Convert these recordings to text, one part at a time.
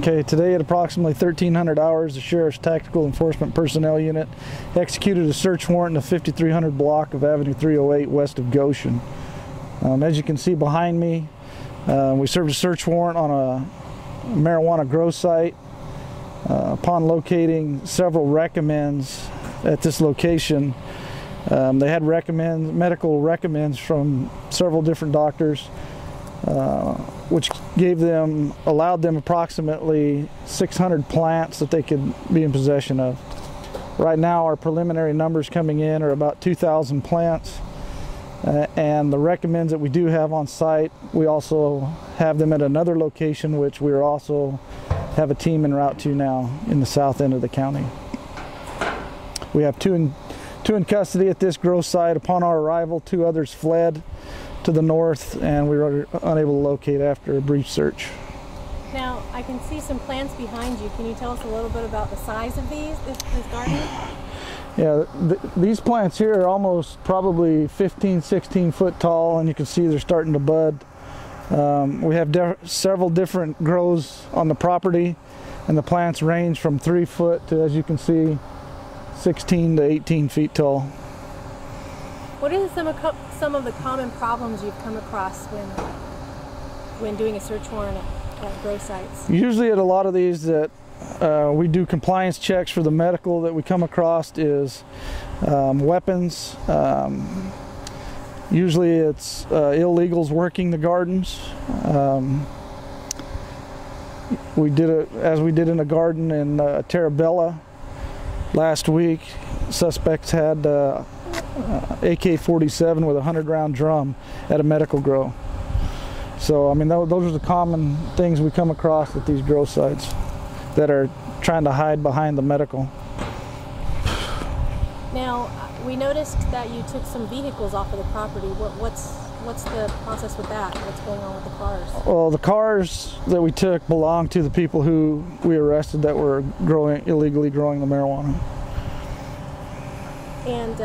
Okay, today at approximately 1300 hours, the Sheriff's Tactical Enforcement Personnel Unit executed a search warrant in the 5300 block of Avenue 308 west of Goshen. As you can see behind me, we served a search warrant on a marijuana grow site. Upon locating several recommends at this location, they had medical recommends from several different doctors, which allowed them approximately 600 plants that they could be in possession of. Right now, our preliminary numbers coming in are about 2,000 plants, and the recommends that we do have on site, we also have them at another location, which we also have a team en route to now in the south end of the county. We have two in custody at this grow site. Upon our arrival, 2 others fled to the north, and we were unable to locate after a brief search. Now, I can see some plants behind you. Can you tell us a little bit about the size of this garden? Yeah, these plants here are almost probably 15, 16 foot tall, and you can see they're starting to bud. We have several different grows on the property, and the plants range from 3 foot to, as you can see, 16 to 18 feet tall. What are some of the common problems you've come across when doing a search warrant at grow sites? Usually at a lot of these that we do compliance checks for the medical that we come across is weapons. Usually it's illegals working the gardens. As we did in a garden in Terabella last week, suspects had AK-47 with a 100-round drum at a medical grow. So, I mean, those are the common things we come across at these grow sites that are trying to hide behind the medical. Now, we noticed that you took some vehicles off of the property. What's the process with that? What's going on with the cars? Well, the cars that we took belong to the people who we arrested that were illegally growing the marijuana. And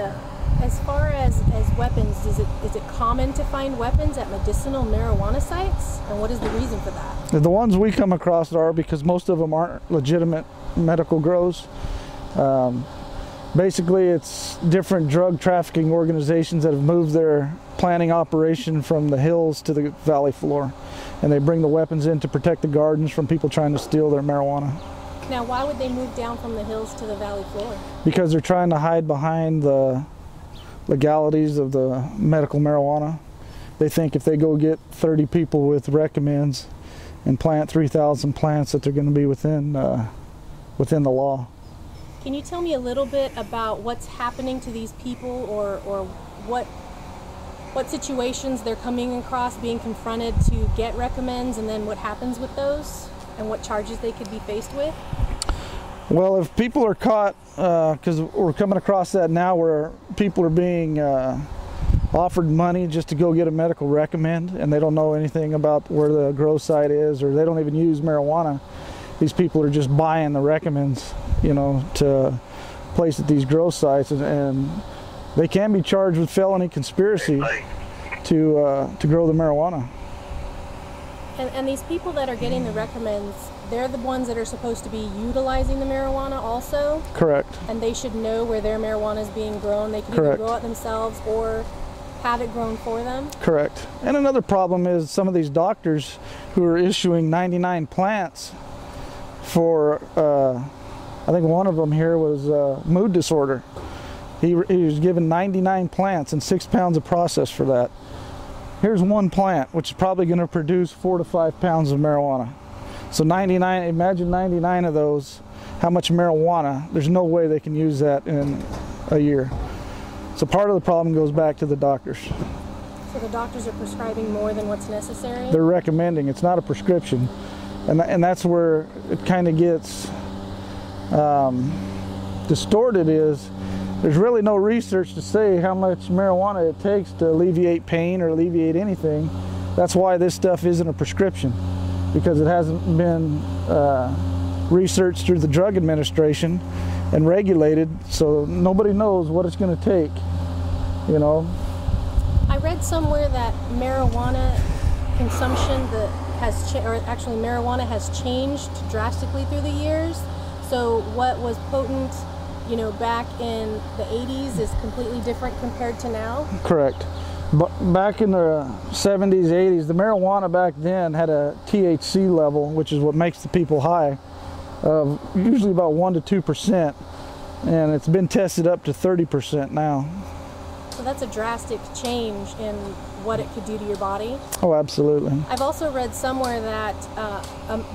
as far as weapons, is it common to find weapons at medicinal marijuana sites? And what is the reason for that? The ones we come across are because most of them aren't legitimate medical grows. Basically, it's different drug trafficking organizations that have moved their planting operation from the hills to the valley floor. And they bring the weapons in to protect the gardens from people trying to steal their marijuana. Now, why would they move down from the hills to the valley floor? Because they're trying to hide behind the legalities of the medical marijuana. They think if they go get 30 people with recommends and plant 3,000 plants that they're going to be within the law. Can you tell me a little bit about what's happening to these people, or what situations they're coming across, being confronted to get recommends, and then what happens with those, and what charges they could be faced with? Well, if people are caught, because we're coming across that now where people are being offered money just to go get a medical recommend, and they don't know anything about where the grow site is, or they don't even use marijuana. These people are just buying the recommends, you know, to place at these grow sites, and they can be charged with felony conspiracy to grow the marijuana. And these people that are getting the recommends, they're the ones that are supposed to be utilizing the marijuana also? Correct. And they should know where their marijuana is being grown. They can either grow it themselves or have it grown for them? Correct. And another problem is some of these doctors who are issuing 99 plants for, I think one of them here was mood disorder. He was given 99 plants and 6 pounds of process for that. Here's one plant, which is probably going to produce 4 to 5 pounds of marijuana. So 99, imagine 99 of those, how much marijuana, there's no way they can use that in a year. So part of the problem goes back to the doctors. So the doctors are prescribing more than what's necessary? They're recommending, it's not a prescription. And that's where it kind of gets distorted, is there's really no research to say how much marijuana it takes to alleviate pain or alleviate anything. That's why this stuff isn't a prescription, because it hasn't been researched through the Drug Administration and regulated, so nobody knows what it's going to take, you know. I read somewhere that marijuana consumption or actually marijuana has changed drastically through the years. So what was potent, you know, back in the 80s is completely different compared to now? Correct. But back in the 70s, 80s, the marijuana back then had a THC level, which is what makes the people high, of usually about 1 to 2%, and it's been tested up to 30% now. So that's a drastic change in what it could do to your body. Oh, absolutely. I've also read somewhere that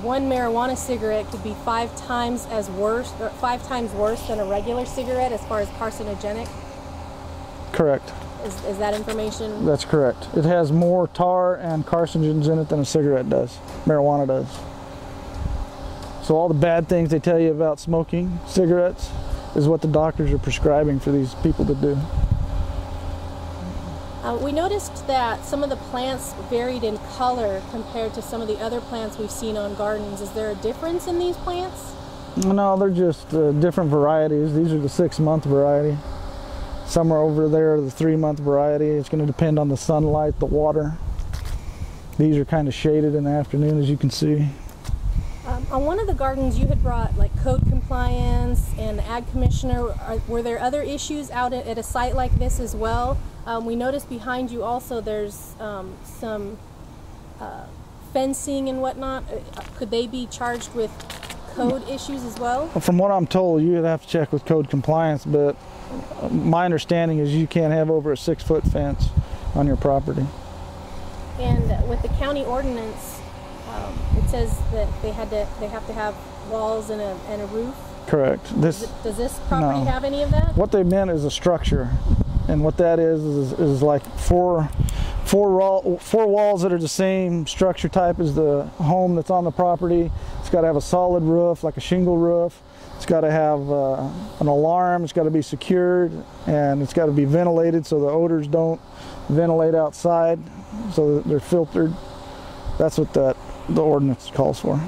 one marijuana cigarette could be 5 times worse than a regular cigarette as far as carcinogenic. Correct. Is that information? That's correct. It has more tar and carcinogens in it than a cigarette does. Marijuana does. So all the bad things they tell you about smoking cigarettes is what the doctors are prescribing for these people to do. We noticed that some of the plants varied in color compared to some of the other plants we've seen on gardens. Is there a difference in these plants? No, they're just different varieties. These are the 6-month variety. Some are over there, the 3-month variety. It's going to depend on the sunlight, the water. These are kind of shaded in the afternoon, as you can see. On one of the gardens you had brought like code compliance and the ag commissioner. Were there other issues out at a site like this as well? We noticed behind you also there's some fencing and whatnot. Could they be charged with code issues as well? From what I'm told, you'd have to check with code compliance, but my understanding is you can't have over a 6-foot fence on your property. And with the county ordinance, it says that they have to have walls and a roof. Correct. Does this property have any of that? What they meant is a structure, and what that is like four walls that are the same structure type as the home that's on the property. It's got to have a solid roof, like a shingle roof. It's got to have an alarm. It's got to be secured, and it's got to be ventilated so the odors don't ventilate outside, so that they're filtered. That's what the ordinance calls for.